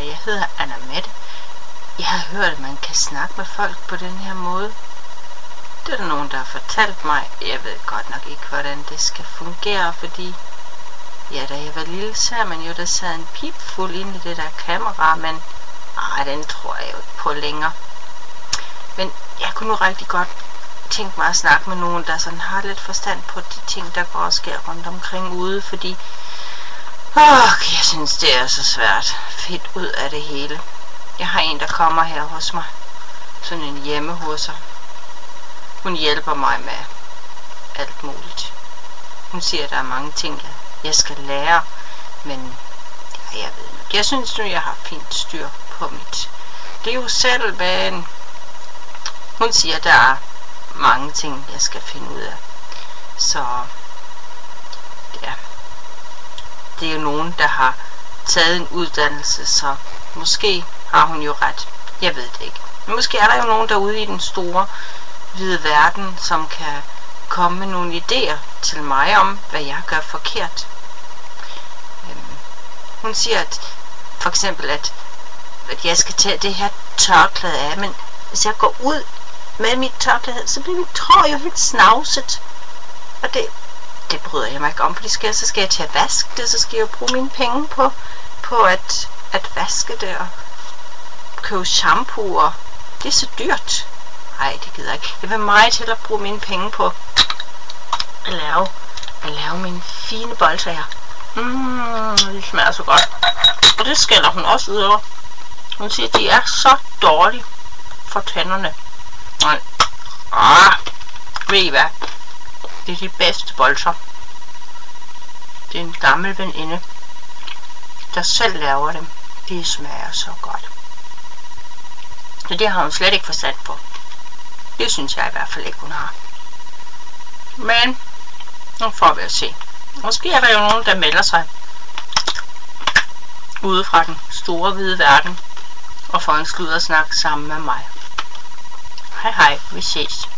jeg hedder Anna-Mette. Jeg har hørt, at man kan snakke med folk på den her måde. Det er der nogen, der har fortalt mig. Jeg ved godt nok ikke, hvordan det skal fungere, fordi ja, da jeg var lille, så er man jo, der sad en pipfuld inde i det der kamera, men den tror jeg jo ikke på længere. Men jeg kunne nu rigtig godt tænke mig at snakke med nogen, der sådan har lidt forstand på de ting, der går og sker rundt omkring ude, fordi jeg synes, det er så svært fedt ud af det hele. Jeg har en, der kommer her hos mig, sådan en hjemmehusser. Hun hjælper mig med alt muligt. Hun siger, at der er mange ting, jeg skal lære, men ja, jeg ved nok. Jeg synes nu, jeg har fint styr på mit liv selv, men hun siger, at der er mange ting, jeg skal finde ud af. Så ja, det er jo nogen, der har taget en uddannelse, så måske har hun jo ret. Jeg ved det ikke. Men måske er der jo nogen derude i den store, hvide verden, som kan komme med nogle idéer til mig om, hvad jeg gør forkert. Hun siger, at for eksempel, at jeg skal tage det her tørklæde af, men hvis jeg går ud med mit tørklæde, så bliver mit tår jo helt snavset. Og det bryder jeg mig ikke om, for så skal jeg til at vaske det, så skal jeg jo bruge mine penge på at vaske det og købe shampoo, og det er så dyrt. Nej, det gider jeg ikke. Jeg vil meget hellere bruge mine penge på at lave mine fine bolser her. Det smager så godt. Og det skælder hun også ud over. Hun siger, at de er så dårlige for tænderne. Nej. Ved I hvad? Det er de bedste bolser. Det er en gammel veninde, der selv laver dem. De smager så godt. Så det har hun slet ikke forstand på. Det synes jeg i hvert fald ikke, hun har. Men nu får vi at se. Måske er der jo nogen, der melder sig ude fra den store hvide verden og får en sluddersnak sammen med mig. Hej hej, vi ses.